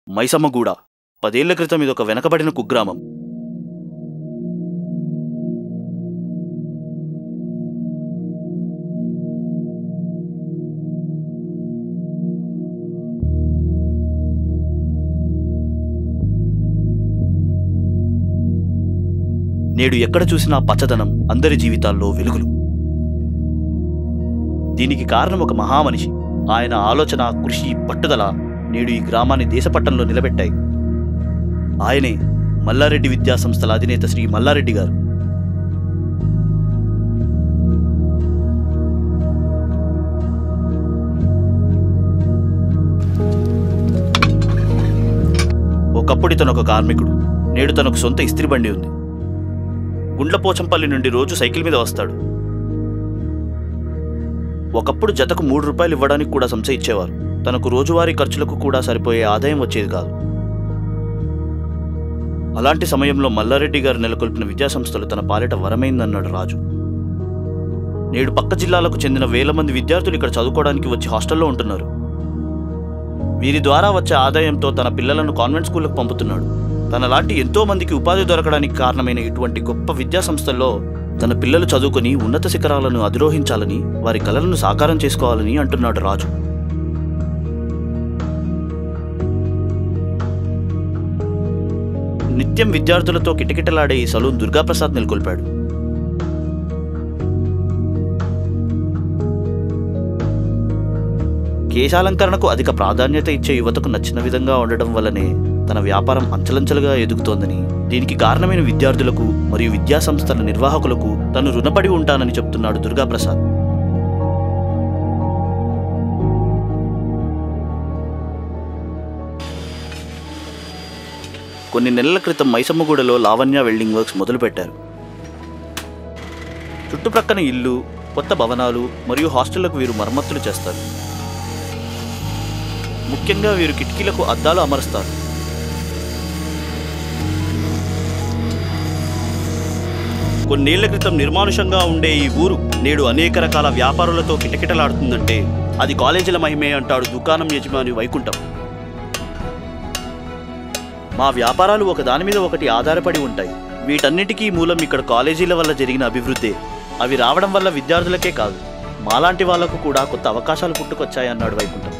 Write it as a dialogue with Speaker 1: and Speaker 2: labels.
Speaker 1: మైసమ్మగూడ 10 ఏళ్ల క్రితం ఇదొక వెనకబడిన కుగ్రామం. నేడు ఎక్కడ చూసినా పచ్చదనం, అందరి జీవితాల్లో వెలుగులు. దీనికి కారణం ఒక మహామనిషి. ఆయన ఆలోచన, కృషి, పట్టుదల నేడు ఈ గ్రామాన్ని దేశపట్టంలో నిలబెట్టాయి. ఆయనే మల్లారెడ్డి విద్యా సంస్థల అధినేత శ్రీ మల్లారెడ్డి గారు. ఒకప్పుడు ఇతను ఒక కార్మికుడు. నేడు తనకు సొంత ఇస్త్రీ బండి ఉంది. గుండ్లపోచంపల్లి నుండి రోజు సైకిల్ మీద వస్తాడు. ఒకప్పుడు జతకు 3 రూపాయలు ఇవ్వడానికి కూడా సంస్థ ఇచ్చేవారు. తనకు రోజువారీ ఖర్చులకు కూడా సరిపోయే ఆదాయం వచ్చేది కాదు. అలాంటి సమయంలో మల్లారెడ్డి గారు నెలకొల్పిన విద్యాసంస్థలు తన పాలిట వరమైందన్నాడు రాజు. నేడు పక్క జిల్లాలకు చెందిన వేల మంది విద్యార్థులు ఇక్కడ చదువుకోవడానికి వచ్చి హాస్టల్లో ఉంటున్నారు. వీరి ద్వారా వచ్చే ఆదాయంతో తన పిల్లలను కాన్వెంట్ స్కూళ్లకు పంపుతున్నాడు. తనలాంటి ఎంతో మందికి ఉపాధి దొరకడానికి కారణమైన ఇటువంటి గొప్ప విద్యాసంస్థల్లో తన పిల్లలు చదువుకుని ఉన్నత శిఖరాలను అధిరోహించాలని, వారి కలలను సాకారం చేసుకోవాలని అంటున్నాడు రాజు. నిత్యం విద్యార్థులతో కిటకిటలాడే ఈ సలూన్ దుర్గాప్రసాద్ నెలకొల్పాడు. కేశాలంకరణకు అధిక ప్రాధాన్యత ఇచ్చే యువతకు నచ్చిన విధంగా ఉండడం వల్లనే తన వ్యాపారం అంచలంచలుగా ఎదుగుతోందని, దీనికి కారణమైన విద్యార్థులకు మరియు విద్యాసంస్థల నిర్వాహకులకు తను రుణపడి ఉంటానని చెప్తున్నాడు దుర్గాప్రసాద్. కొన్ని నెలల క్రితం మైసమ్మగూడలో లావణ్య వెల్డింగ్ వర్క్స్ మొదలుపెట్టారు. చుట్టుప్రక్కన ఇల్లు, కొత్త భవనాలు మరియు హాస్టళ్లకు వీరు మరమ్మతులు చేస్తారు. ముఖ్యంగా వీరు కిటికీలకు అద్దాలు అమరుస్తారు. కొన్నేళ్ల క్రితం నిర్మానుషంగా ఉండే ఈ ఊరు నేడు అనేక రకాల వ్యాపారులతో కిటకిటలాడుతుందంటే అది కాలేజీల మహిమే అంటాడు దుకాణం యజమాని వైకుంఠం. మా వ్యాపారాలు ఒకదాని మీద ఒకటి ఆధారపడి ఉంటాయి. వీటన్నిటికీ మూలం ఇక్కడ కాలేజీల వల్ల జరిగిన అభివృద్ధే. అవి రావడం వల్ల విద్యార్థులకే కాదు, మాలాంటి వాళ్లకు కూడా కొత్త అవకాశాలు పుట్టుకొచ్చాయన్నాడు వైకుంఠం.